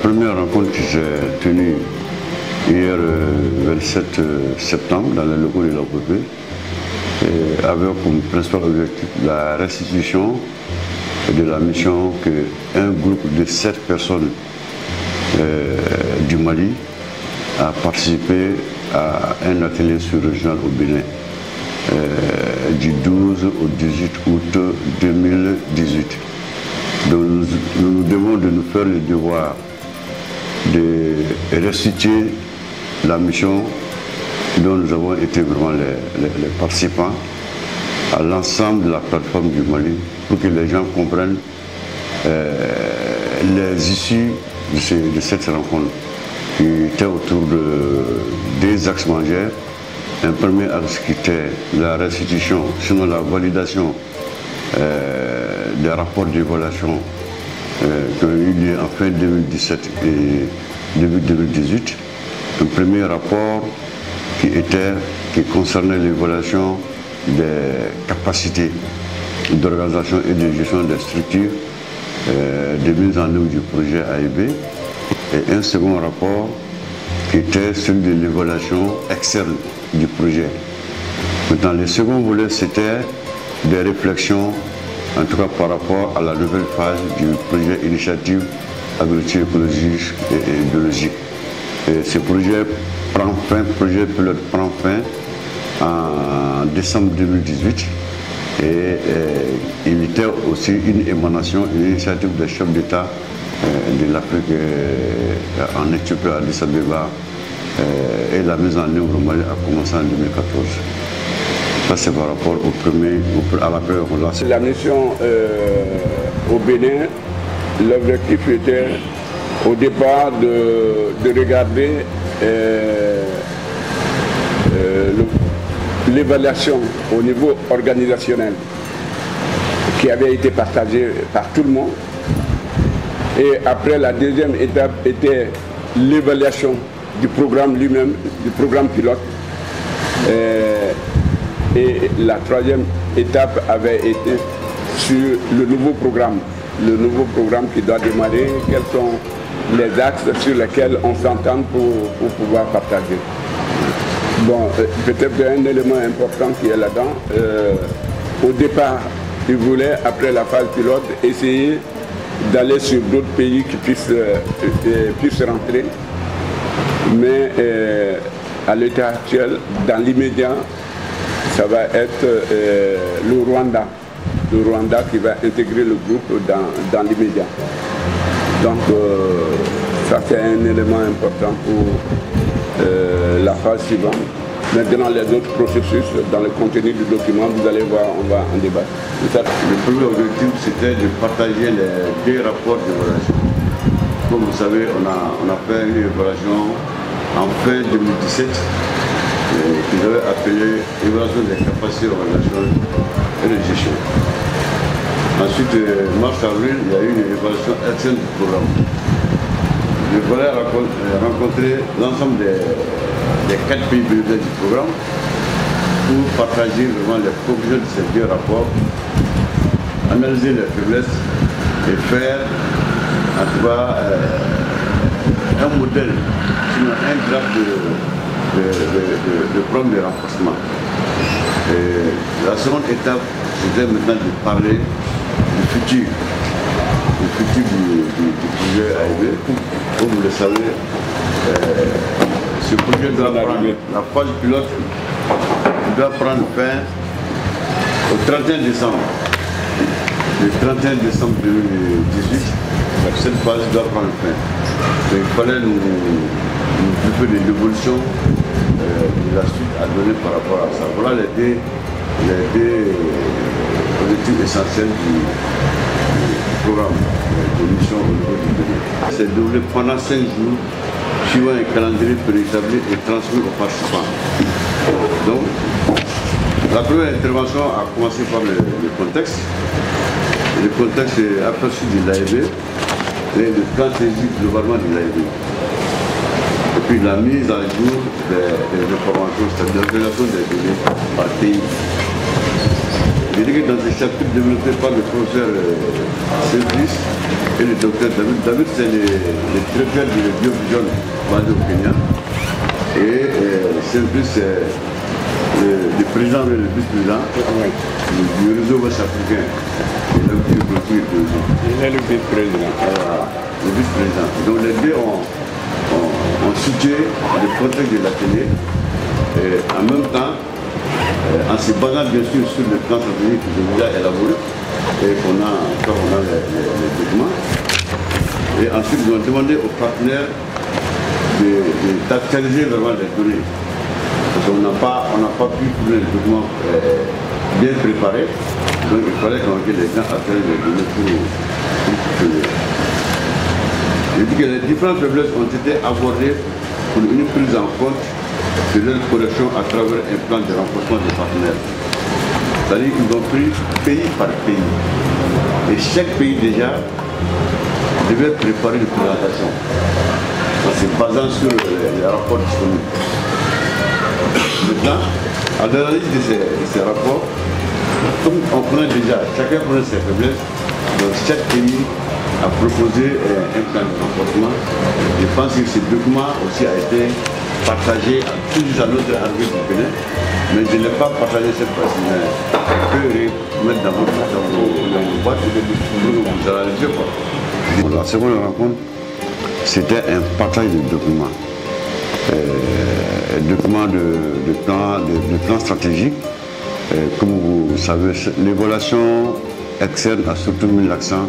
première rencontre que j'ai tenue hier 27 septembre dans les locaux de l'AOPP avait comme principal objectif la restitution de la mission qu'un groupe de 7 personnes du Mali a participé à un atelier sur-régional au Bénin du 12 au 18 août 2018. Donc nous devons de nous faire le devoir de restituer la mission dont nous avons été vraiment les participants à l'ensemble de la plateforme du Mali pour que les gens comprennent les issues de cette rencontre qui était autour des axes majeurs. Un premier axe qui était la restitution, sinon la validation des rapports d'évaluation qui ont eu lieu en fin 2017 et début 2018. Un premier rapport qui concernait l'évaluation des capacités d'organisation et de gestion des structures de mise en œuvre du projet AIB, et un second rapport qui était celui de l'évaluation externe du projet. Dans le second volet, c'était des réflexions, en tout cas par rapport à la nouvelle phase du projet initiative agriculture écologique et biologique. Et ce projet pilote prend fin en décembre 2018 et il était aussi une émanation, une initiative des chefs d'État de l'Afrique en Éthiopie, à Addis Abeba, et la mise en œuvre au Mali a commencé en 2014. Ça c'est par rapport à la première relation. La mission au Bénin, l'objectif était au départ de regarder l'évaluation au niveau organisationnel qui avait été partagée par tout le monde. Et après, la deuxième étape était l'évaluation du programme lui-même, du programme pilote. Et la troisième étape avait été sur le nouveau programme qui doit démarrer, quels sont les axes sur lesquels on s'entend pour pouvoir partager. Bon, peut-être un élément important qui est là-dedans, au départ, ils voulaient, après la phase pilote, essayer d'aller sur d'autres pays qui puissent rentrer. Mais à l'état actuel, dans l'immédiat, ça va être le Rwanda qui va intégrer le groupe dans l'immédiat. Donc ça c'est un élément important pour la phase suivante. Maintenant les autres processus, dans le contenu du document, vous allez voir, on va en débattre. Le premier objectif c'était de partager les deux rapports d'évaluation. Comme vous savez, on a fait une évaluation en fin 2017 qu'ils avaient appelé évaluation des capacités organisationnelles et de gestion. Ensuite, mars-avril, il y a eu une évaluation externe du programme. Je voulais rencontrer l'ensemble des 4 pays bénéficiaires du programme pour partager vraiment les conclusions de ces deux rapports, analyser les faiblesses et faire en tout cas un modèle, sinon un draft de plan de renforcement. Et la seconde étape, c'était maintenant de parler du futur du projet AIB. Comme vous le savez, ce projet doit prendre, la phase pilote doit prendre fin au 31 décembre. Le 31 décembre 2018, cette phase doit prendre fin. Donc, il fallait nous occuper de l'évolution de la suite à donner par rapport à ça. Voilà les deux objectifs essentiels du programme de mission au niveau du Bénin. C'est déroulé pendant 5 jours, suivant un calendrier préétabli et transmis aux participants. Donc, la première intervention a commencé par le contexte. Le contexte est aperçu de l'AIB et le plan stratégique globalement de l'AIB. Et puis la mise à jour des informations, c'est-à-dire l'organisation des données par pays. Je dis que dans ce chapitre développé par le professeur Simplice et le docteur David. David, c'est le directeur de Biovision basé au Kenya. Et Simplice, c'est le président et le vice-président du réseau ouest-africain. Il est le vice-président. Le vice-président. Donc les deux ont situé le contexte de l'atelier. En même temps, en se basant bien sûr sur le plan stratégique que j'ai déjà élaboré et qu'on a les documents. Et ensuite, ils ont demandé aux partenaires d'actualiser vraiment les données. Parce qu'on n'a pas pu trouver les documents bien préparés. Donc il fallait que les gens actualisent les données pour fonctionner. Je dis que les différentes faiblesses ont été abordées pour une prise en compte de leur correction à travers un plan de renforcement des partenaires. C'est-à-dire qu'ils ont pris pays par pays. Et chaque pays déjà devait préparer une présentation en se basant sur les rapports disponibles. Maintenant, à l'analyse de ces rapports, comme on connaît déjà, chacun connaît ses faiblesses, donc chaque pays a proposé un plan de renforcement. Je pense que ce document aussi a été partagé à tous les autres arrivés du Bénin, mais je ne l'ai pas partagé cette fois-ci, mais je peux mettre dans votre boîte et vous analyser quoi. La seconde rencontre, c'était un partage de documents. Documents de plan stratégique. Comme vous savez, l'évaluation externe a surtout mis l'accent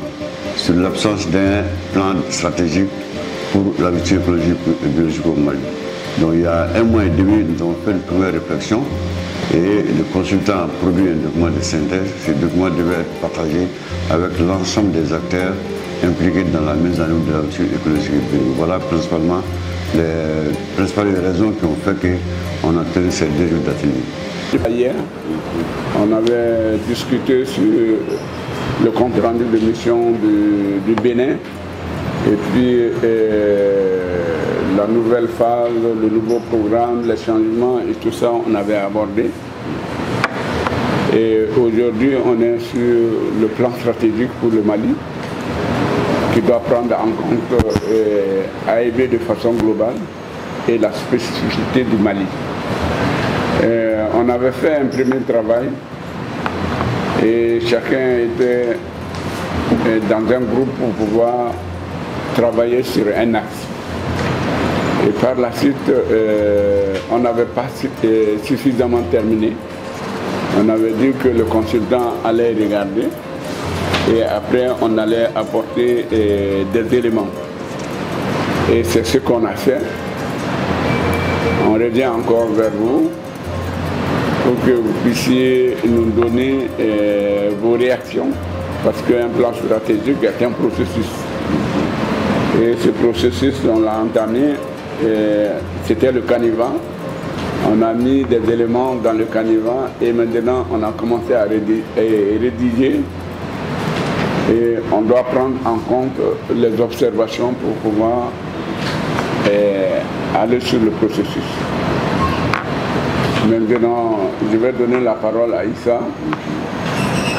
sur l'absence d'un plan stratégique pour la vie écologique et biologique au Mali. Donc il y a 1 mois et demi, nous avons fait une première réflexion et le consultant a produit un document de synthèse. Ce document devait être partagé avec l'ensemble des acteurs impliqués dans la mise en œuvre de la vie écologique et biologique. Voilà principalement les principales raisons qui ont fait qu'on a tenu ces 2 jours d'atelier. Hier, on avait discuté sur le compte rendu de mission du Bénin et puis la nouvelle phase, le nouveau programme, les changements et tout ça, on avait abordé. Et aujourd'hui, on est sur le plan stratégique pour le Mali qui doit prendre en compte AEB de façon globale et la spécificité du Mali. On avait fait un premier travail et chacun était dans un groupe pour pouvoir travailler sur un axe. Et par la suite, on n'avait pas suffisamment terminé. On avait dit que le consultant allait regarder et après on allait apporter des éléments. Et c'est ce qu'on a fait. On revient encore vers vous pour que vous puissiez nous donner vos réactions, parce qu'un plan stratégique est un processus. Et ce processus, on l'a entamé, c'était le canevas. On a mis des éléments dans le canevas et maintenant on a commencé à rédiger. Et on doit prendre en compte les observations pour pouvoir aller sur le processus. Maintenant, je vais donner la parole à Issa,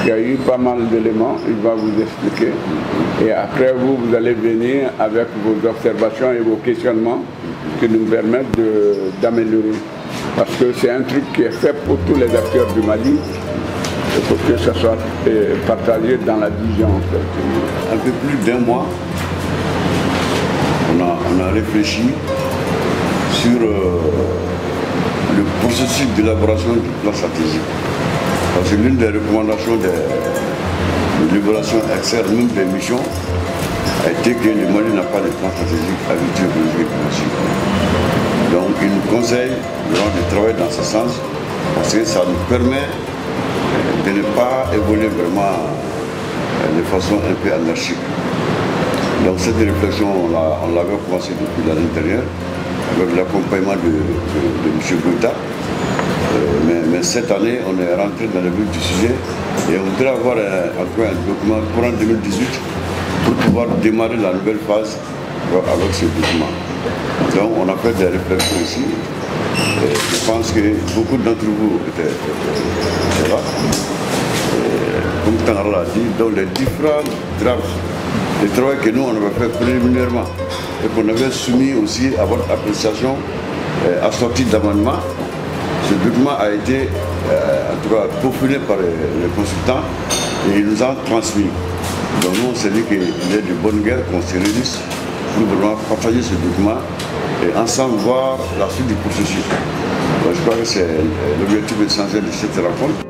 qui a eu pas mal d'éléments, il va vous expliquer. Et après, vous allez venir avec vos observations et vos questionnements qui nous permettent d'améliorer. Parce que c'est un truc qui est fait pour tous les acteurs du Mali, et pour que ça soit partagé dans la vision. Un peu plus d'1 mois, on a réfléchi sur le processus d'élaboration du plan stratégique. Parce que l'une des recommandations de l'évaluation externe, même des missions, a été que le Mali n'a pas de plan stratégique à vie écologique et biologique. Donc il nous conseille de travailler dans ce sens, parce que ça nous permet de ne pas évoluer vraiment de façon un peu anarchique. Donc cette réflexion, on l'avait commencé depuis l'intérieur, avec l'accompagnement de M. Gouta. Mais cette année, on est rentré dans le vif du sujet et on voudrait avoir un document courant 2018 pour pouvoir démarrer la nouvelle phase avec ce document. Donc on a fait des réflexions ici. Et je pense que beaucoup d'entre vous étaient là. comme Tangar l'a dit, dans les différents drafts de travail que nous on avait fait préliminairement et qu'on avait soumis aussi à votre appréciation assorti d'amendements. Ce document a été en tout cas peaufiné par les consultants et ils nous ont transmis. Donc nous on s'est dit qu'il est de bonne guerre qu'on se réunisse pour vraiment partager ce document et ensemble voir la suite du processus. Donc, je crois que c'est l'objectif essentiel de cette rencontre.